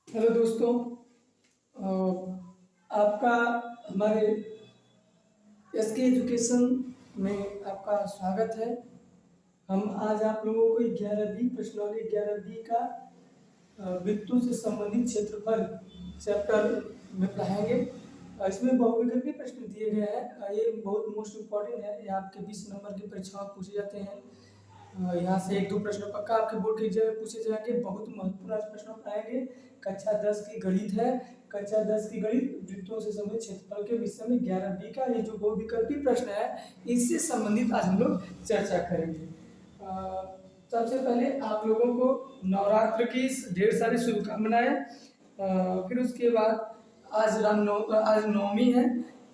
Hello दोस्तों। आपका हमारे एसके एजुकेशन में आपका स्वागत है। हम आज आप लोगों को 11वीं प्रश्नावली 11वीं का वृत्तों से संबंधित क्षेत्रफल चैप्टर में पढ़ाएंगे। इसमें बहुविकल्पीय प्रश्न दिए गए हैं। ये बहुत मोस्ट इम्पॉर्टेंट है। ये आपके 20 नंबर की परीक्षाओं में पूछे जाते हैं। यहाँ से एक दो प्रश्न पक्का आपके बोर्ड के एग्जाम में पूछे जाएंगे। बहुत महत्वपूर्ण आज प्रश्न आएंगे। कक्षा 10 की गणित है। कक्षा 10 की गणित वृत्तों से संबंधित क्षेत्रफल के विषय में 11वीं का ये जो बहुविकल्पीय प्रश्न है इससे संबंधित आज हम लोग चर्चा करेंगे। सबसे पहले आप लोगों को नवरात्र की ढेर सारी शुभकामनाएं। फिर उसके बाद आज नवमी है।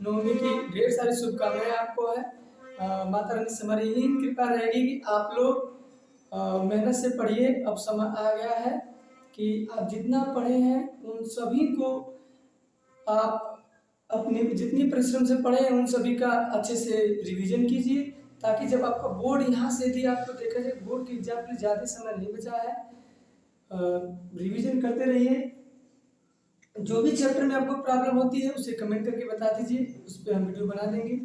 नवमी की ढेर सारी शुभकामनाएं आपको है। माता रानी से हमारी यही कृपा रहेगी कि आप लोग मेहनत से पढ़िए। अब समय आ गया है कि आप जितना पढ़े हैं उन सभी को आप अपने जितनी परिश्रम से पढ़े हैं उन सभी का अच्छे से रिवीजन कीजिए, ताकि जब आपका बोर्ड यहाँ से यदि आपको देखा जाए बोर्ड के एग्जाम के लिए ज़्यादा समय नहीं बचा है। रिवीजन करते रहिए। जो भी चैप्टर में आपको प्रॉब्लम होती है उसे कमेंट करके बता दीजिए, उस पर हम वीडियो बना देंगे।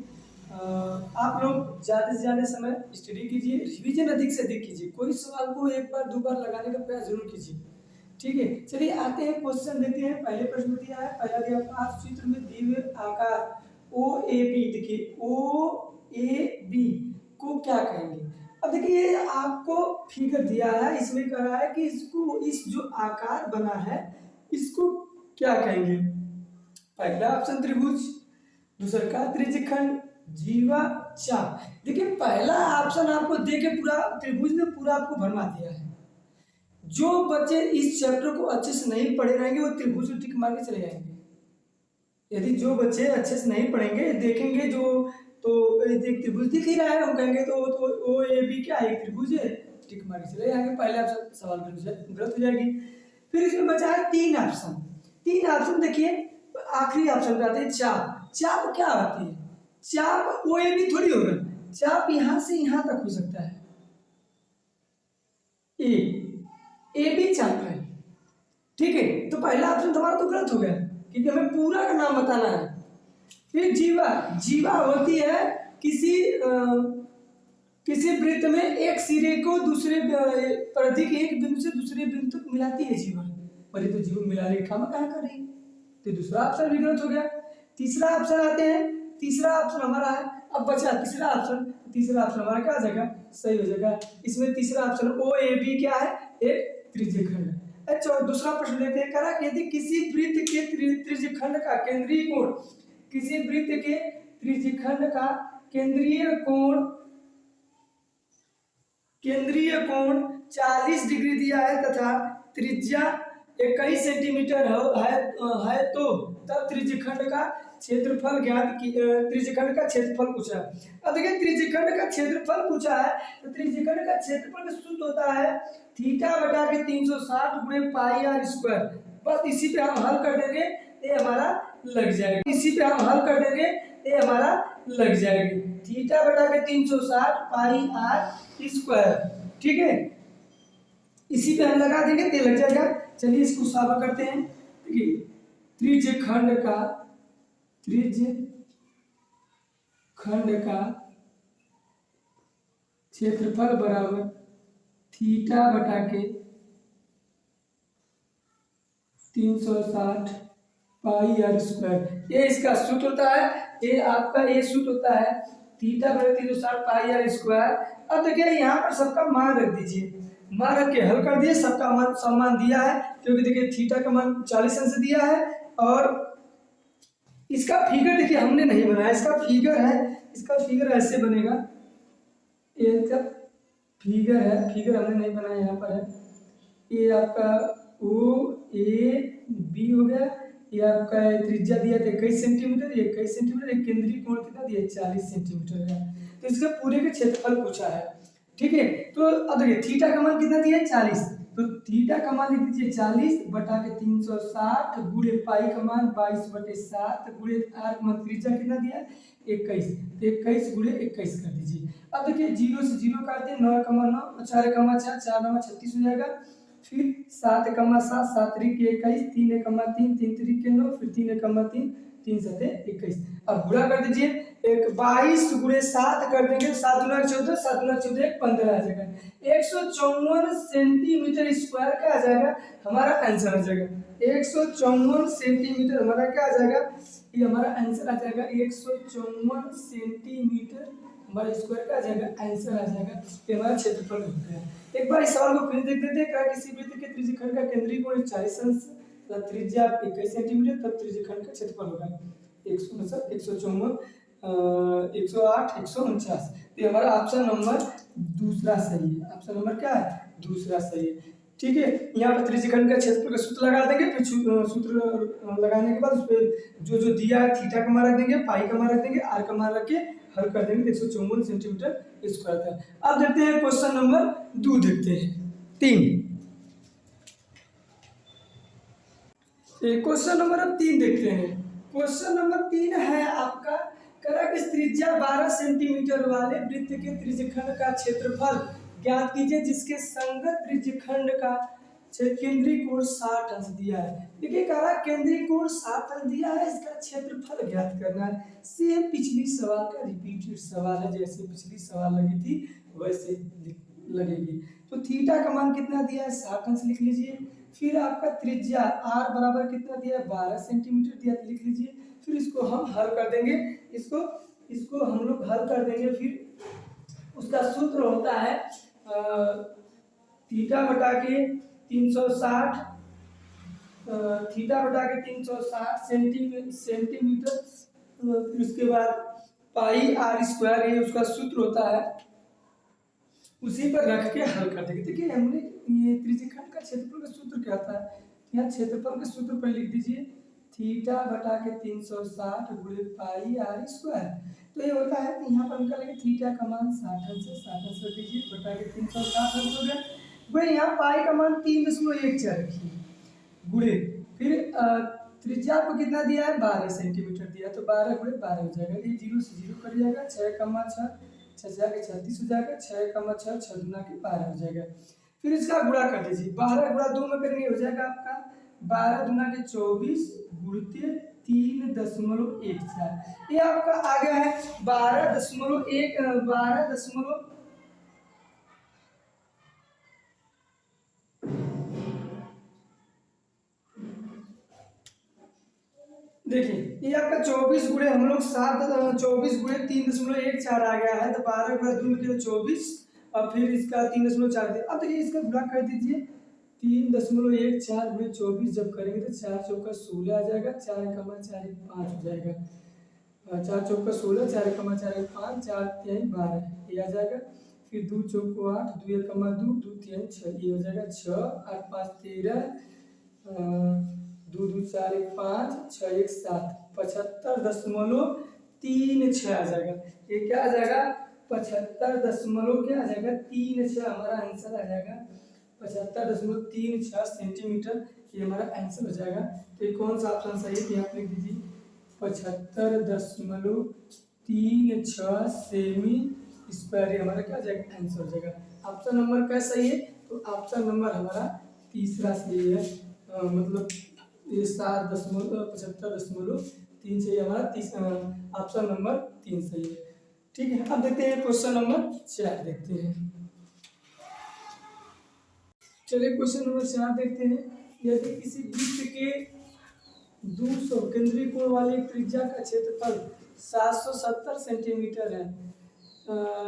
आप लोग ज़्यादा से ज़्यादा समय स्टडी कीजिए, रिवीजन अधिक से अधिक कीजिए। कोई सवाल को एक बार दो बार लगाने का प्रयास जरूर कीजिए। ठीक है, चलिए आते हैं क्वेश्चन देते हैं। पहले प्रश्न दिया है, पहला दिया आप चित्र में दिए हुए आकार ओ ए बी, देखिए ओ ए बी को क्या कहेंगे। अब देखिए आपको फिगर दिया है, इसमें कह रहा है कि इसको इस जो आकार बना है इसको क्या कहेंगे। पहला ऑप्शन त्रिभुज, दूसरा का त्रिज्यखंड, जीवा, चाप। देखिए पहला ऑप्शन आपको देके पूरा त्रिभुज ने पूरा आपको भरमा दिया है। जो बच्चे इस चैप्टर को अच्छे से नहीं पढ़े रहेंगे वो त्रिभुज टिक मार के चले जाएंगे। यदि जो बच्चे अच्छे से नहीं पढ़ेंगे देखेंगे जो तो एक त्रिभुज दिख ही रहा है, हम कहेंगे तो ओ ए बी क्या है, एक त्रिभुज है, टिक मार के चले जाएंगे। पहला ऑप्शन सवाल गलत हो जाएगी। फिर इसमें बचा है तीन ऑप्शन। तीन ऑप्शन देखिए, आखिरी ऑप्शन पे आते हैं चाप। चाप क्या होती है? चाप ओ ए बी थोड़ी होगा, चाप यहां से यहां तक हो सकता है। ए बी चाप है। ठीक है, तो पहला ऑप्शन तुम्हारा तो गलत हो गया क्योंकि हमें पूरा का नाम बताना है। फिर जीवा, जीवा होती है किसी वृत्त में एक सिरे को दूसरे परिधि के एक बिंदु से दूसरे बिंदु तक मिलाती है जीवा। पर ये तो जीवन मिला रेखा में कहाँ कर रही है, तो दूसरा ऑप्शन भी गलत हो गया। तीसरा ऑप्शन आते हैं, तीसरा ऑप्शन हमारा है। अब बचा तीसरा ऑप्शन, तीसरा ऑप्शन हमारा क्या हो जाएगा, सही हो जाएगा। इसमें तीसरा ऑप्शन ओ ए बी क्या है, एक त्रिज्यखंड। अच्छा दूसरा प्रश्न लेते हैं, करा यदि किसी वृत्त के त्रिज्यखंड का केंद्रीय कोण, किसी वृत्त के त्रिज्यखंड का केंद्रीय कोण 40 डिग्री दिया है तथा त्रिज्या 21 सेंटीमीटर है तो तब त्रिज्यखंड का क्षेत्रफल ज्ञात की। त्रिज्यखंड का क्षेत्रफल पूछा है। अब देखिए त्रिज्यखंड का क्षेत्रफल पूछा है तो त्रिज्यखंड का क्षेत्रफल का सूत्र होता है थीटा बटा के 360 गुणे पाई आर स्क्वायर। बस इसी पे हम हल कर देंगे, ये हमारा लग जाएगा। इसी पे हम हल कर देंगे, ये हमारा लग जाएगी। थीटा बटा के 360 पाई आर स्क्वायर। ठीक है, इसी पे हम लगा देंगे तो लग जाएगा। चलिए इसको सॉल्व करते हैं। देखिए त्रिज्यखंड का क्षेत्रफल बराबर थीटा बटा के 360 पाई आर स्क्वायर। ये इसका सूत्र होता है। ये आपका ये सूत्र होता है थीटा बटा 360 पाई आर स्क्वायर। अब देखिए यहाँ पर सबका मान रख दीजिए, मान रख के हल कर दिए। सबका मान सम्मान दिया है क्योंकि देखिए थीटा का मान 40 अंश दिया है और इसका फिगर देखिए हमने नहीं बनाया, इसका फिगर है। इसका फिगर ऐसे बनेगा, ये इसका फिगर है, फिगर हमने नहीं बनाया, यहाँ पर है। ये आपका ओ ए बी हो गया। ये आपका त्रिज्या दिया था 21 सेंटीमीटर, 21 सेंटीमीटर। एक केंद्रीय कोण कितना दिया, 40 सेंटीमीटर का। तो इसका पूरे का क्षेत्रफल पूछा है। ठीक है, तो अब देखिए थीटा का मान कितना दिया, 40। तो थीटा का मान लिख दीजिए 40 बटा के 360 गुणे पाई का मान 22/7 गुणे आर का मान त्रिज्या कितना दिया, 21। तो 21 गुणे 21 कर दीजिए। अब देखिए 0 से 0 काट दिए, 9 का मान 9, 4 का मान 4, 4 9 36 हो जाएगा। फिर 7 कमा 7 7 त्रिक 21, 3 कमा 3 3 त्रिक 9, फिर 3 कमा 3 3 7 21। अब गुणा कर दीजिए, एक 22 गुणे 7 कर देंगे, 7 गुना 14, 7 गुना 14 15 आ जाएगा। 154 सेंटीमीटर स्क्वायर क्या आ जाएगा, हमारा आंसर आ जाएगा। 154 सेंटीमीटर हमारा क्या आ जाएगा, ये हमारा आंसर आ जाएगा। 154 सेंटीमीटर हमारा स्क्वायर का आ जाएगा, आंसर आ जाएगा। ये हमारा क्षेत्रफल हो गया। एक बार इस सवाल को फिर देख लेते हैं। क्या किसी वृत्त के त्रिज्यखंड का केंद्रीय कोण 40 अंश, त्रिज्या 21 सेंटीमीटर, तब त्रिज्यखंड का क्षेत्रफल होगा 159 154 108 149। तो ये हमारा ऑप्शन नंबर दूसरा सही है। ऑप्शन नंबर क्या है, दूसरा सही है। ठीक है, यहाँ पर त्रिज्यखंड का क्षेत्रफल का सूत्र लगा देंगे। फिर सूत्र लगाने के बाद उस पर जो जो दिया है थीटा का मान रख देंगे, पाई का मान रख देंगे, आर का मान रख के हल कर देंगे। 154 सेंटीमीटर स्क्वायर का। अब देखते हैं क्वेश्चन नंबर 2, देखते हैं 3। क्वेश्चन नंबर अब 3 देखते हैं। क्वेश्चन नंबर 3 है आपका, करा कि त्रिज्या 12 सेंटीमीटर वाले वृत्त के त्रिज्यखंड का क्षेत्रफल ज्ञात कीजिए जिसके संगत त्रिज्यखंड का केंद्रीय कोण 60 अंश दिया है। देखिए करा केंद्रीय कोण 60 अंश दिया है, इसका क्षेत्रफल ज्ञात करना है। सेम पिछली सवाल का रिपीटेड सवाल है, जैसे पिछली सवाल लगी थी वैसे लगेगी। तो थीटा का मान कितना दिया है, 60 अंश लिख लीजिए। फिर आपका त्रिज्या आर बराबर कितना दिया है, 12 सेंटीमीटर दिया, लिख लीजिए। फिर इसको हम हल कर देंगे, इसको हम लोग हल कर देंगे। फिर उसका सूत्र होता है थीटा बटा के 360 सेंटीमीटर। फिर उसके बाद पाई आर स्क्वायर, ये उसका सूत्र होता है, उसी पर रख के हल कर देंगे। देखिए हमने ये त्रिज्यखंड का क्षेत्रफल का सूत्र क्या था, यहाँ क्षेत्रफल का सूत्र पर लिख दीजिए थीटा बटा के 360 गुणे पाई आर स्क्वायर। तो ये होता है कि यहाँ पर निकालेंगे थीटा का मान 60 अंश है, 60 अंश कर दीजिए बटा के 360 अंश हो गया। गुणे यहाँ पाई का मान 3.14 रखिए गुणे, फिर त्रिज्या को कितना दिया है, 12 सेंटीमीटर दिया, तो 12 गुणे 12 हो जाएगा। ये 0 से 0 कट जाएगा, 6 कमा 6 6 जाके 36 हो जाएगा, 6 कमा 6 6 गुना के 12 हो जाएगा। फिर इसका गुणा कर दीजिए, 12 गुणा 2 में करेंगे हो जाएगा आपका 12 गुना के 24 गुणित 3.14। ये आपका आ गया है 12.1 देखिए ये आपका 24 गुणे हम लोग 24 गुणे 3.14 आ गया है। तो 12 गुणा 2 में 24 और फिर इसका 3.4 दिया। अब देखिए इसका गुणा कर दीजिए, 3.14 गुणे 24 जब करेंगे तो 4 चौका 16 आ जाएगा, 4 कमा 4 5 हो जाएगा। 4 चौका 16, 4 कमा 4 5, 4 3 12 ये आ जाएगा। फिर 2 चौको 8, 2 कमा 2 2 3 6 ये हो जाएगा। 6 8 5 13, 2 2 4 1 5 6 1 7, 75.36 आ जाएगा। ये क्या आ जाएगा, 75 क्या आ जाएगा 36 हमारा आंसर आ जाएगा। 75.36 सेंटीमीटर ये हमारा आंसर हो जाएगा। तो ये कौन सा ऑप्शन सही है, यहाँ लिख दीजिए 75.36 सेमी स्क्वायर, ये हमारा क्या जाएगा, आंसर हो जाएगा। ऑप्शन नंबर क्या सही है, तो ऑप्शन नंबर हमारा तीसरा सही है। मतलब ये 75.3 सही हमारा, ऑप्शन नंबर 3 सही है। ठीक है, अब देखते हैं क्वेश्चन नंबर 4 देखते हैं। चलिए क्वेश्चन नंबर 4 देखते हैं। यदि किसी वृत्त के 200 केंद्रीय कोण वाली त्रिज्या का क्षेत्रफल 770 सेंटीमीटर है,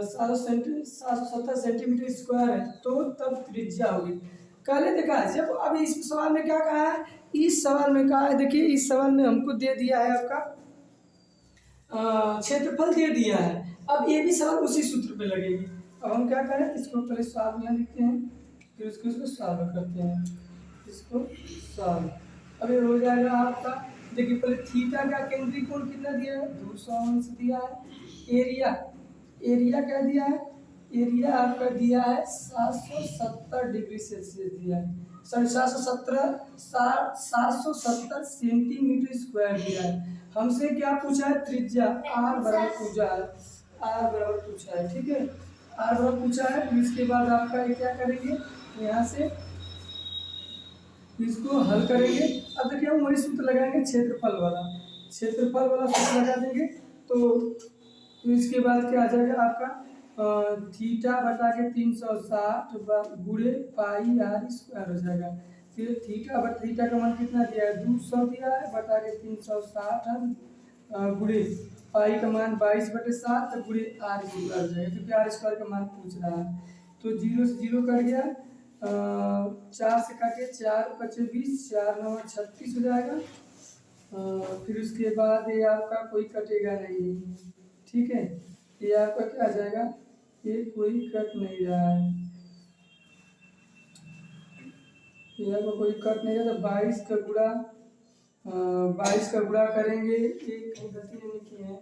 770 सेंटीमीटर स्क्वायर है, तो तब त्रिज्या होगी। पहले देखा है जब, अब इस सवाल में क्या कहा है, इस सवाल में कहा है, देखिए इस सवाल में हमको दे दिया है आपका क्षेत्रफल दे दिया है। अब ये भी सवाल उसी सूत्र पे लगेगी। अब हम क्या करें, इसको पहले सवाल में लिखते हैं, फिर इसको सॉल्व करते हैं, इसको सॉल्व। अब ये हो जाएगा आपका, देखिए पहले थीटा का केंद्रीय कोण कितना दिया है, 200 अंश दिया है। एरिया क्या दिया है, एरिया आपका दिया है 770 डिग्री सेल्सियस दिया है, सॉरी 770 सेंटीमीटर स्क्वायर दिया है। हमसे क्या पूछा है, त्रिज्या आर बराबर पूछा है, ठीक है, आर बराबर पूछा है। फिर इसके बाद आपका ये क्या करेंगे, यहाँ से इसको हल करेंगे। अब देखिए हम वही सूत्र लगाएंगे क्षेत्रफल वाला सूत्र लगा देंगे। तो इसके बाद क्या आ जाएगा आपका थीटा बटा के 360 गुणे पाई आर स्क्वायर हो जाएगा। फिर थीटा का मान कितना दिया है 200 दिया है बटा के 360 गुणे पाई का मान 22/7 गुणे आर स्क्वायर हो जाएगा, क्योंकि आर स्क्वायर का मान पूछ रहा है। तो 0 से 0 कट गया, 4 से काटे 4 × 20, 4 × 9 = 36 हो जाएगा। फिर उसके बाद ये आपका कोई कटेगा नहीं, ठीक है। ये आपका क्या आ जाएगा, ये कोई कट नहीं रहा है, ये आपका कोई कट नहीं रहा। तो 22 का गुणा 22 का गुणा करेंगे, एक गलती नहीं की है,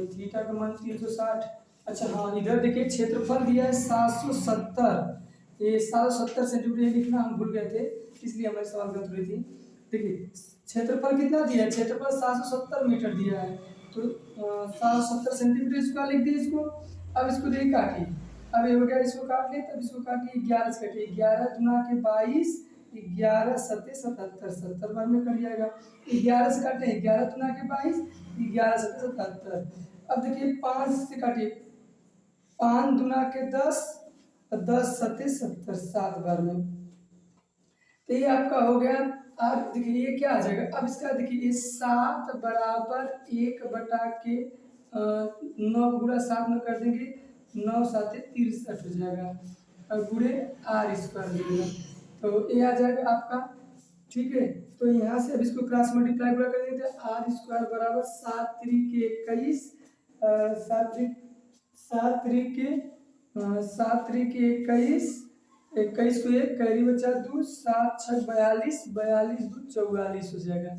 थीटा का मान 360। अच्छा हाँ, इधर देखिए क्षेत्रफल दिया है 770, ये 770 सेंटीमीटर लिखना हम भूल गए थे, इसलिए हमारे सवाल गलत हुई थी। देखिए क्षेत्रफल कितना दिया है, क्षेत्रफल 770 मीटर दिया है, तो 770 सेंटीमीटर स्क्वायर लिख दिए इसको। अब इसको देखिए काटिए, अब ये हो गया, इसको काट लिया, तब इसको काटिए, 11 से काटिए, 11 दूना के 22, 11 सत्ते 77, 70 बार में कट जाएगा। 11 से काटे, 11 दूना के 22, 11 सत्ते 77। अब देखिए 5 से काटिए, 5 दूना के 10, 10 सत्ते 70, 7 बार में। तो ये आपका हो गया। अब देखिए ये क्या आ जाएगा, अब इसका देखिए ये 7 बराबर 1 बटा के 9 गुणा 7 में कर देंगे, 9 7 63 हो जाएगा, और गुणे आर स्क्वायर हो जाएगा। तो ये आ जाएगा आपका, ठीक है। तो यहाँ से अब इसको क्रॉस मल्टीप्लाई गुणा कर देंगे, तो आर स्क्वायर बराबर 7 × 3 = 21, 7 × 3 = 21, 21 को 1 कैरी बचा 2, 7 × 6 = 42, 42 2 44 हो जाएगा,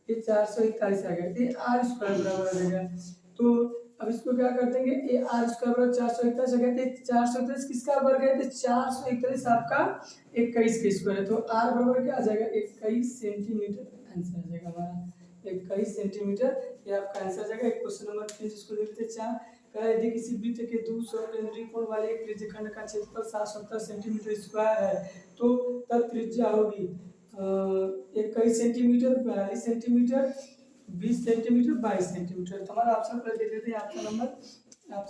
ये 441 आ गया। ये आर स्क्वायर बराबर आ जाएगा। तो अब इसको क्या कर देंगे, ये आर स्क्वायर बराबर 441 आ गया। 441 किसका वर्ग है, तो 441 आपका 21 का स्क्वायर है, तो आर बराबर क्या आ जाएगा 21 सेंटीमीटर, आंसर आ जाएगा हमारा 21 सेंटीमीटर, ये आपका आंसर आ जाएगा। एक क्वेश्चन नंबर 3 जिसको लिखते 4, यदि किसी वृत्त के 200 केंद्रीय कोण वाले एक त्रिज्यखंड का क्षेत्रफल 770 सेंटीमीटर स्क्वायर है, तो तब त्रिज्या होगी 21 सेंटीमीटर, 42 सेंटीमीटर, 20 सेंटीमीटर, 22 सेंटीमीटर। तो हमारा ऑप्शन पर देख लेते हैं, ऑप्शन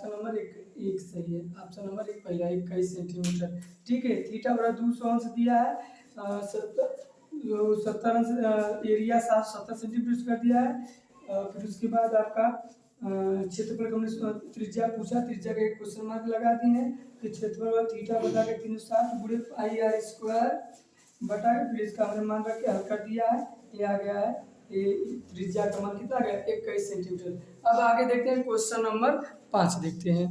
नंबर एक सही है, ऑप्शन नंबर 1 पहला 21 सेंटीमीटर, ठीक है। थीटा बराबर 200 अंश दिया है, 70 अंश, एरिया 770 सेंटीमीटर स्क्वायर दिया है। फिर उसके बाद आपका क्षेत्रफल का हमने त्रिज्या पूछा, त्रिज्या का एक क्वेश्चन मार्क लगा दिए हैं। फिर क्षेत्रफल थीटा बता के 360 गुणे पाई आर स्क्वायर बटा के, फिर इसका हमने मान रख के हल कर दिया है, ये आ गया है, ये त्रिज्या का मान कितना आ गया 21 सेंटीमीटर। अब आगे देखते हैं क्वेश्चन नंबर 5 देखते हैं।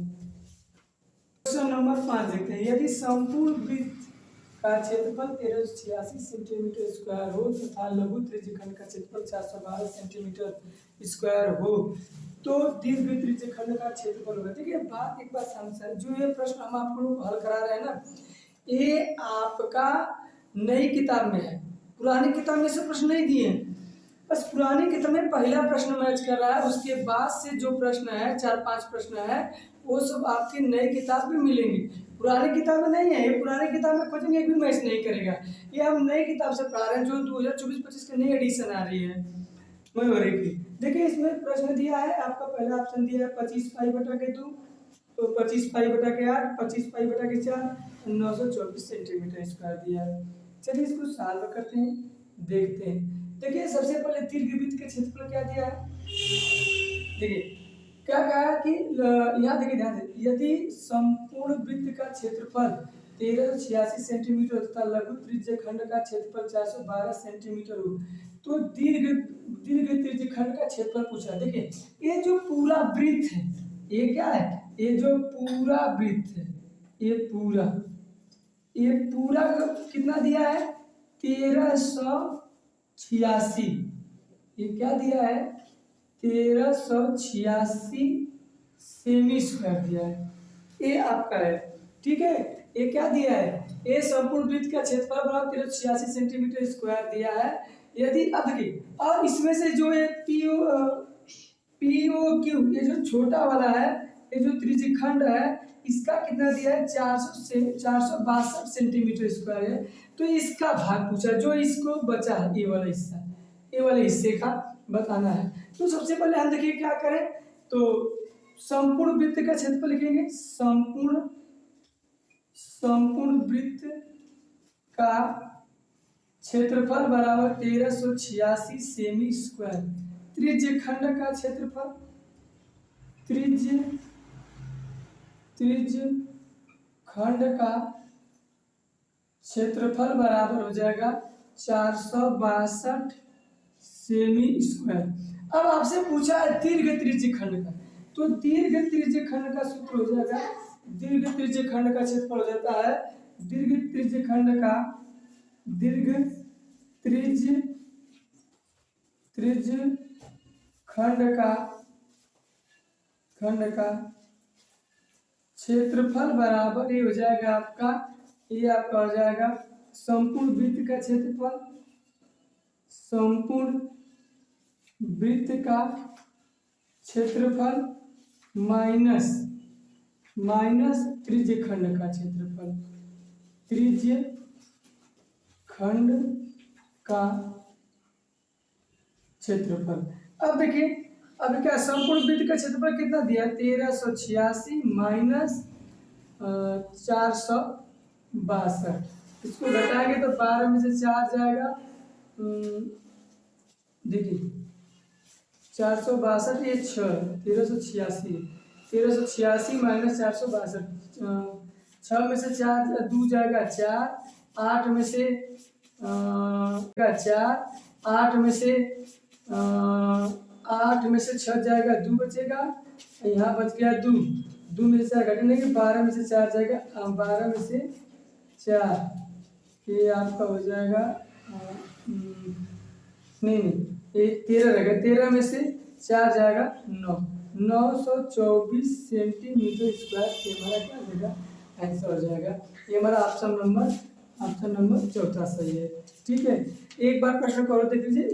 क्वेश्चन नंबर 5 देखते हैं, यदि संपूर्ण वृत्त का क्षेत्रफल 1386 सेंटीमीटर स्क्वायर हो तथा लघु त्रिज्यखंड का क्षेत्रफल 412 सेंटीमीटर स्क्वायर हो, तो दीर्घ त्रिज्यखंड का क्षेत्रफल होगा। देखिए बात एक बात समझ, जो ये प्रश्न हम आप लोगों को हल करा रहे हैं ना, ये आपका नई किताब में है, पुरानी किताब में से प्रश्न नहीं दिए हैं। बस पुरानी किताब में पहला प्रश्न मैच कर रहा है, उसके बाद से जो प्रश्न है 4-5 प्रश्न है वो सब आपकी नई किताब में मिलेंगे, पुरानी किताब में नहीं है। ये पुरानी किताब में खोजेंगे एक भी मैच नहीं करेगा, ये हम नई किताब से पढ़ा रहे हैं, जो 2024-25 की नई एडिशन आ रही है मयूरी की। देखिए इसमें प्रश्न दिया है आपका, पहला ऑप्शन दिया है 25 पाई बटा के 2, तो 25 पाई बटा के 8, 25 पाई बटा के 4, 924 सेंटीमीटर स्क्वायर दिया है। चलिए इसको सॉल्व करते हैं, देखते हैं। देखिए सबसे पहले दीर्घ वृत्त के क्षेत्रफल क्या दिया है, देखिए क्या कहा है कि यहाँ देखिए ध्यान से, यदि संपूर्ण वृत्त का क्षेत्रफल 1386 सेंटीमीटर तथा लघु त्रिज्यखंड का क्षेत्रफल 412 सेंटीमीटर हो, तो दीर्घ त्रिज्यखंड का क्षेत्रफल पूछा। देखिए ये जो पूरा वृत्त है, ये क्या है, ये जो पूरा वृत्त है, ये पूरा कितना दिया है 1386, ये क्या दिया है 1386 सेमी स्क्वायर दिया है, ये आपका है, ठीक है। ये क्या दिया है, ये संपूर्ण वृत्त का क्षेत्रफल बराबर 1386 सेंटीमीटर स्क्वायर दिया है। यदि अब देखिए, और इसमें से जो ये पीओ क्यू, ये जो छोटा वाला है, ये जो त्रिज्यखंड है, इसका कितना दिया है 400 से 462 सेंटीमीटर स्क्वायर है। तो इसका भाग पूछा, जो इसको बचा है ये वाला हिस्सा, ये वाले हिस्से का बताना है। तो सबसे पहले हम देखिए क्या करें, तो संपूर्ण वृत्त का क्षेत्रफल लिखेंगे। संपूर्ण वृत्त का क्षेत्रफल बराबर 1386 सेमी स्क्वायर। त्रिज्य खंड का क्षेत्रफल, त्रिज्य खंड का क्षेत्रफल बराबर हो जाएगा 462 सेमी स्क्वायर। अब आपसे पूछा है दीर्घ त्रिज्य खंड का, तो दीर्घ त्रिज्य खंड का सूत्र हो जाएगा, दीर्घ त्रिज्य खंड का क्षेत्रफल हो जाता है, दीर्घ त्रिज्य खंड का क्षेत्रफल बराबर ये हो जाएगा आपका, ये आपका हो जाएगा संपूर्ण वृत्त का क्षेत्रफल, संपूर्ण वृत्त का क्षेत्रफल माइनस त्रिज्य खंड का क्षेत्रफल, त्रिज्य खंड का क्षेत्रफल। अब देखिए, अब क्या संपूर्ण वृत्त का क्षेत्रफल कितना दिया, 1386 माइनस 462। इसको घटाएंगे तो 12 में से 4 जाएगा, देखिए 462 ये 6, 1386 माइनस 462, 6 में से 4 2 जाएगा 4, 8 में से 4, 8 में से 6 जाएगा, 2 बचेगा, यहाँ बच गया 2, 2 में से 4 घटेंगे, 12 में से 4 जाएगा, 12 में से 4 ये आपका हो जाएगा, नहीं ये 13 रहेगा, 13 में से 4 जाएगा 924 सेंटीमीटर स्क्वायर। ये हमारा क्या हो जाएगा, आंसर हो जाएगा। ये हमारा ऑप्शन नंबर चौथा सही है। ठीक है, एक बार प्रश्न को और देख लीजिए।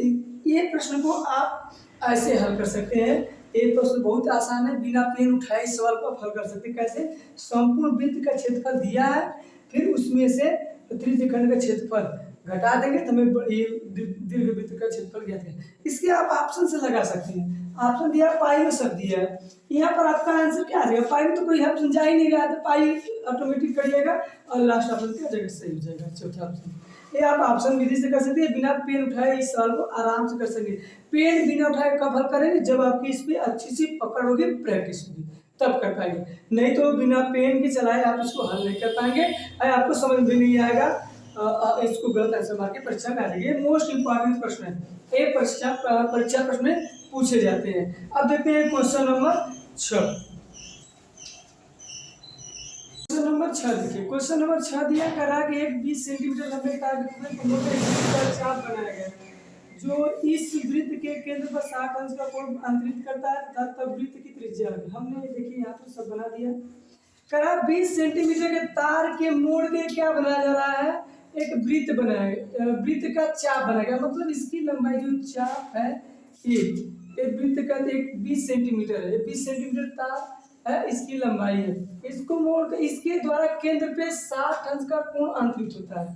ये प्रश्न को आप ऐसे हल कर सकते हैं, ये प्रश्न बहुत आसान है, बिना पेन उठाए इस सवाल को हल कर सकते हैं। कैसे, संपूर्ण वृत्त का क्षेत्रफल दिया है, फिर उसमें से त्रिज्य खंड का क्षेत्रफल घटा देंगे तो हमें ये दीर्घ वृत्त का क्षेत्रफल ज्ञात है। इसके आप ऑप्शन से लगा सकते हैं, ऑप्शन दिया पाई में सब दिया है, यहाँ पर आपका आंसर क्या आ जाएगा, पाई में तो कोई ऑप्शन जा ही नहीं रहा, तो पाई ऑटोमेटिक करिएगा और लास्ट ऑप्शन क्या जगह सही हो जाएगा, चौथा ऑप्शन। ये आप ऑप्शन विधि से कर सकते हैं, बिना पेन उठाए इस सवाल को आराम से कर सकते हैं। पेन बिना उठाए कब हल करेंगे, जब आपकी इस पर अच्छी सी पकड़ होगी, प्रैक्टिस होगी, तब कर पाएंगे, नहीं तो बिना पेन के चलाए आप इसको हल नहीं कर पाएंगे, आपको समझ भी नहीं आएगा, इसको गलत आंसर मार के परीक्षा में आ जाएगी। मोस्ट इंपॉर्टेंट प्रश्न है, ये परीक्षा प्रश्न में पूछे जाते हैं। अब देखते हैं क्वेश्चन नंबर 6। क्वेश्चन नंबर 6 देखिए, क्वेश्चन नंबर 6 दिया करा कि एक 20 सेंटीमीटर लंबे तार के टुकड़े को मोटे का चाप बनाया गया जो इस वृत्त के केंद्र पर 60 अंश का कोण अंतरित करता है तब वृत्त की त्रिज्या है। हमने देखिए यहाँ तो सब बना दिया। करा 20 सेंटीमीटर के तार के मोड़ के क्या बनाया जा रहा है, एक वृत्त बनाया, वृत्त का चाप बनाया, मतलब इसकी लंबाई जो चाप है ये वृत्त का एक 20 सेंटीमीटर है, 20 सेंटीमीटर तार है, इसकी लंबाई है, इसको मोड़ कर इसके द्वारा केंद्र पे 60 अंश का कोण अंतरित होता है।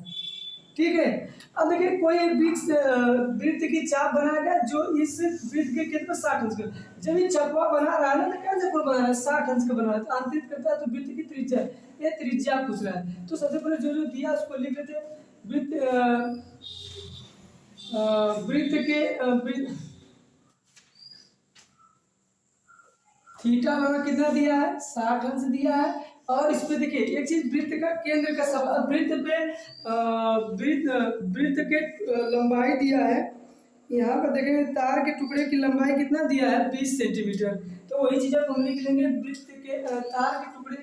ठीक है, अब देखिए कोई वृत्त की चाप बनाया गया जो इस वृत्त के केंद्र पर 60 अंश का, जब ये चपवा बना रहा है ना, तो कैसे कोण बना रहा है, 60 अंश का बना रहा है, तो अंतरित करता है, तो वृत्त की त्रिज्या, ये त्रिज्या पूछ रहा है। तो सबसे पहले जो जो दिया उसको लिख लेते हैं। वृत्त के थीटा हमें कितना दिया है, 60 अंश दिया है, और इस पे देखिए एक चीज, वृत्त का केंद्र का सब वृत्त पे वृत्त के लंबाई दिया है, यहाँ पर देखेंगे तार के टुकड़े की लंबाई कितना दिया है, 20 सेंटीमीटर। तो वही चीज हम लिख लेंगे, वृत्त के तार के टुकड़े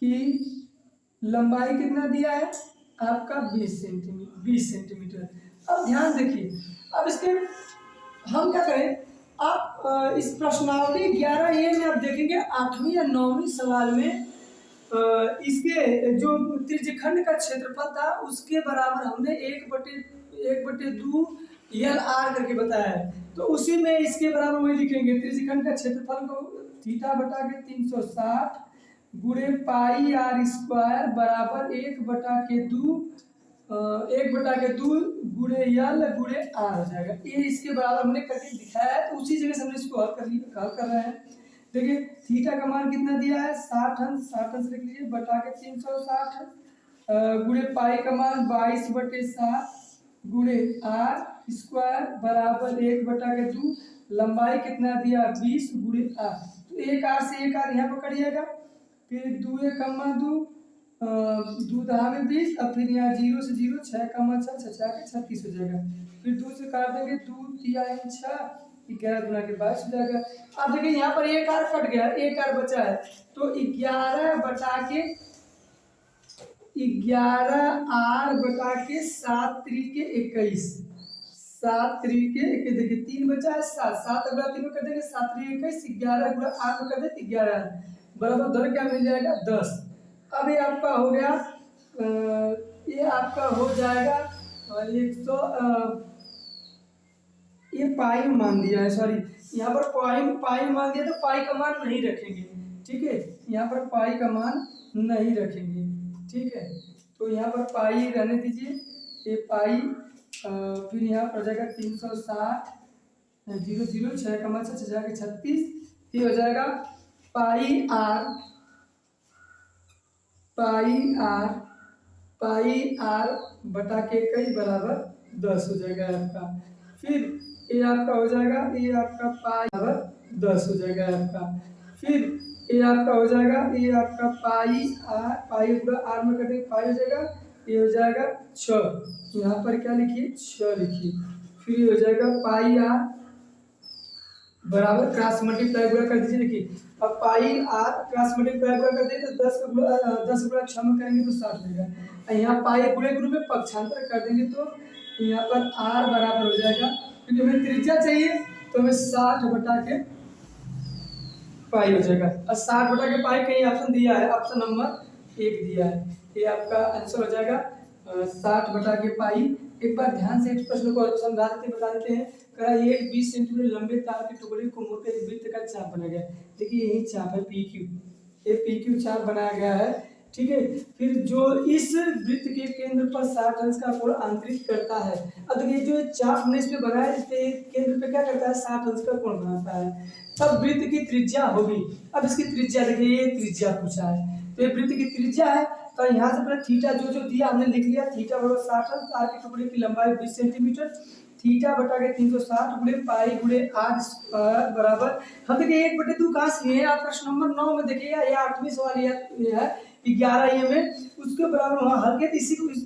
की लंबाई कितना दिया है आपका 20 सेंटीमीटर। अब ध्यान देखिए, अब इसके हम क्या करें, आप इस प्रश्नावली 11A में आप देखेंगे 8वीं या 9वीं सवाल में इसके जो त्रिज्यखंड का क्षेत्रफल था उसके बराबर हमने 1/2 यल आर करके बताया है। तो उसी में इसके बराबर वही लिखेंगे, त्रिज्यखंड का क्षेत्रफल को थीटा बटा के 360 गुणे पाई आर स्क्वायर बराबर 1/2 गुणे यल गुणे आर हो जाएगा। ये इसके बराबर हमने करके दिखाया है, तो उसी जगह से हमने इसको हल कर रहे हैं। देखिए थीटा का मान कितना दिया है 60 अंश, 60 अंश लिख लीजिए बटा के 360 गुणे पाई का मान 22/7 गुणे आर स्क्वायर बराबर 1/2। लंबाई कितना दिया 20 गुणे आर, तो एक आर से एक आर यहाँ पर करिएगा, फिर 2 कम्मा 2 2 दहा में 20, अब फिर यहाँ 0 से 0 6 कम्मा 6 6 के 36 हो जाएगा। फिर 2 से काट देंगे 2 3 6 11 गुना के 22 हो जाएगा। अब देखिए यहाँ पर एक आर कट गया, एक आर बचा है, तो 11 बटा के 11 आर बटा के 7 त्रिके 21, 7 त्रिके 21, देखिए 3 बचा है 7, 7 गुणा 3 में कर देंगे 7 त्रिके 21, 11 गुणा 8 में कर देते 11 बराबर उधर क्या मिल जाएगा 10। अब ये आपका हो गया ये आपका हो जाएगा 100 ये पाई मान दिया है, सॉरी यहाँ पर पाई मान दिया, तो पाई का मान नहीं रखेंगे, ठीक है, यहाँ पर पाई का मान नहीं रखेंगे, ठीक है, तो यहाँ पर पाई रहने दीजिए, ये पाई फिर यहाँ पर जाएगा 360 0 0 6 कमा 6 6 के 36, ये हो जाएगा पाई आर बटा के कई बराबर 10 हो जाएगा आपका। फिर ये आपका हो जाएगा, ये आपका पाई बराबर 10 हो जाएगा आपका। फिर ये आपका हो जाएगा, ये आपका पाई पूरा आर में कटेंगे पाई हो जाएगा, ये हो जाएगा 6, यहाँ पर क्या लिखिए 6 लिखिए। फिर ये हो जाएगा पाई आर बराबर क्रॉस मल्टीप्लाई गुणा कर दीजिए, देखिए अब पाई आर क्रॉस मल्टीप्लाई गुणा कर देंगे तो 10 गुणा 6 में करेंगे तो 60 मिलेगा। यहाँ पाई गुणे के रूप में पक्षांतर कर देंगे तो यहाँ पर आर बराबर हो जाएगा, क्योंकि हमें त्रिज्या चाहिए तो हमें 60 बटा के पाई हो जाएगा। और 60 बटा के पाई कहीं ऑप्शन दिया है, ऑप्शन नंबर 1 दिया है, ये आपका आंसर हो जाएगा 60 बटा के पाई। एक बार ध्यान से इस प्रश्न को समझा देते बता देते हैं। कहा एक 20 सेंटीमीटर लंबे तार के टुकड़े को मोड़कर एक वृत्त का चाप बना गया। देखिए यही चाप है PQ, ये PQ चाप बनाया गया है, ठीक है। फिर जो इस वृत्त के केंद्र पर 60 अंश का कोण आंतरिक करता है। अब देखिए जो चाप हमने इसमें बनाया इसके केंद्र पे क्या करता है 60 अंश का कोण बनाता है, तब वृत्त की त्रिज्या होगी। अब इसकी त्रिज्या देखिए, ये त्रिज्या पूछा है, तो ये वृत्त की त्रिज्या है, तो यहाँ से पहले थीटा जो दिया हमने लिख लिया, थीटा बराबर 60 अंश, तार के टुकड़े की लंबाई 20 सेंटीमीटर, थीटा बटा के 360 गुणे पाई गुणे आर स्क्वायर बराबर, हम देखिए 1/2 कहाँ से लिए आप प्रश्न नंबर 9 में देखिएगा, या 8वीं सवाल ये है 11 ये में उसके बराबर वहाँ हल किया,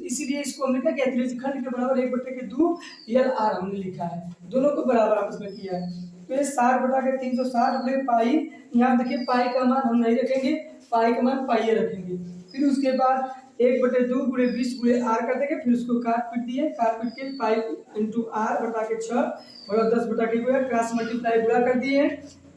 इसीलिए इसको हमने क्या किया त्रिज्यखंड के बराबर 1/2 यल आर हमने लिखा है, दोनों को बराबर आपस में किया है। तो ये 60 बटा के 360 गुणे पाई, यहाँ देखिए पाई का मान हम नहीं रखेंगे, पाई का मान पाई रखेंगे। फिर उसके बाद 1/2 गुणे 20 गुणे आर कर देंगे, फिर उसको काट पीट दिए, काट पीट के पाई इंटू आर बटा के 6 बराबर 10 बटा के क्रॉस मल्टीप्लाई गुणा कर दिए,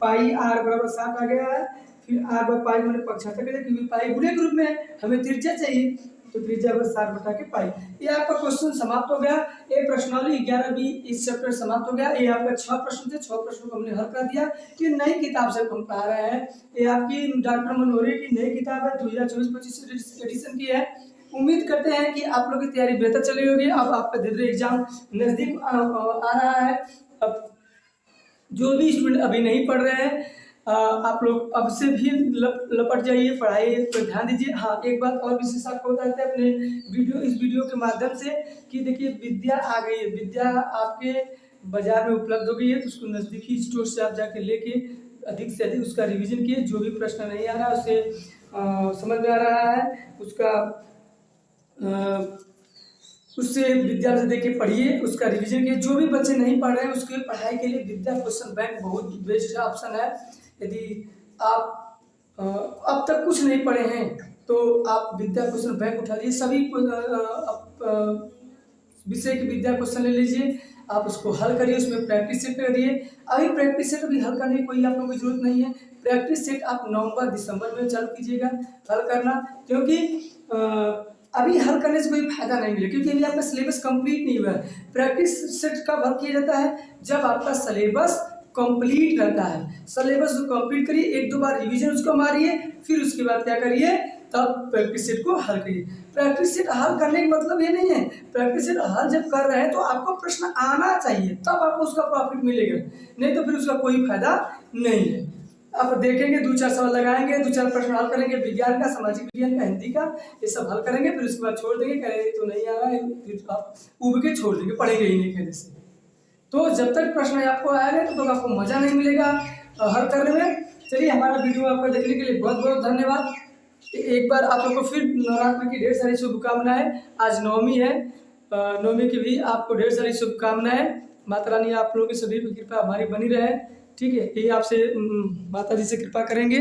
पाई आर बराबर 60 आ गया है। फिर आर बाई पाई मैंने पक्षांतर कर दिया, क्योंकि पाई गुणे के रूप में हमें त्रिज्या चाहिए, तो त्रिज्या बस 60 बटा के पाई। ये आपका क्वेश्चन समाप्त हो गया, ये प्रश्नावली 11B इस चैप्टर समाप्त हो गया। ये आपका 6 प्रश्न थे, 6 प्रश्नों को हमने हल कर दिया। ये नई किताब से हम पढ़ा रहे हैं, ये आपकी डॉक्टर मनोहरी की नई किताब है, 2024-25 एडिशन की है। उम्मीद करते हैं कि आप लोग की तैयारी बेहतर चली होगी। अब आपका धीरे धीरे एग्जाम नजदीक आ रहा है। अब जो भी स्टूडेंट अभी नहीं पढ़ रहे हैं, आप लोग अब से भी लपट जाइए, पढ़ाई पर ध्यान दीजिए। हाँ, एक बात और विशेष आपको बताते हैं अपने इस वीडियो के माध्यम से कि देखिए विद्या आ गई है, विद्या आपके बाजार में उपलब्ध हो गई है, तो उसको नज़दीकी स्टोर से आप जाके लेके अधिक से अधिक उसका रिवीजन कीजिए। जो भी प्रश्न नहीं आ रहा है उसे समझ में आ रहा है उसका उससे विद्या से देख के पढ़िए, उसका रिवीजन कीजिए। जो भी बच्चे नहीं पढ़ रहे हैं उसके पढ़ाई के लिए विद्या क्वेश्चन बैंक बहुत बेस्ट ऑप्शन है। यदि आप अब तक कुछ नहीं पढ़े हैं तो आप विद्या क्वेश्चन बैंक उठा लीजिए, सभी विषय की विद्या क्वेश्चन ले लीजिए। आप उसको हल करिए, उसमें प्रैक्टिस सेट करिए। अभी प्रैक्टिस सेट अभी हल करने की कोई आप लोगों की जरूरत नहीं है। प्रैक्टिस सेट आप नवंबर दिसंबर में चालू कीजिएगा हल करना, क्योंकि अभी हल करने से कोई फायदा नहीं मिलेगा, क्योंकि अभी आपका सिलेबस कंप्लीट नहीं हुआ है। प्रैक्टिस सेट कब हल किया जाता है? जब आपका सिलेबस कंप्लीट रहता है। सिलेबस को कंप्लीट करिए, एक दो बार रिवीजन उसको मारिए, फिर उसके बाद क्या करिए, तब प्रैक्टिस सेट को हल करिए। प्रैक्टिस सेट हल करने का मतलब ये नहीं है, प्रैक्टिस सेट हल जब कर रहे हैं तो आपको प्रश्न आना चाहिए, तब आपको उसका प्रॉफिट मिलेगा, नहीं तो फिर उसका कोई फायदा नहीं है। आप देखेंगे, 2-4 सवाल लगाएंगे, 2-4 प्रश्न हल करेंगे, विज्ञान का, सामाजिक विज्ञान का, हिंदी का, ये सब हल करेंगे, फिर उसके बाद छोड़ देंगे, कहेंगे तो नहीं आ रहा है, फिर आप उब के छोड़ देंगे, पढ़ेंगे ही नहीं कहने से। तो जब तक प्रश्न आपको आएगा तो आपको मजा नहीं मिलेगा हल करने में। चलिए, हमारा वीडियो आपको देखने के लिए बहुत बहुत धन्यवाद। एक बार आप लोग को फिर नवरात्र की ढेर सारी शुभकामनाएं। आज नवमी है, नवमी की भी आपको ढेर सारी शुभकामनाएं। माता रानी आप लोगों की सभी की कृपा हमारी बनी रहे, ठीक है, यही आपसे माता जी से कृपा करेंगे।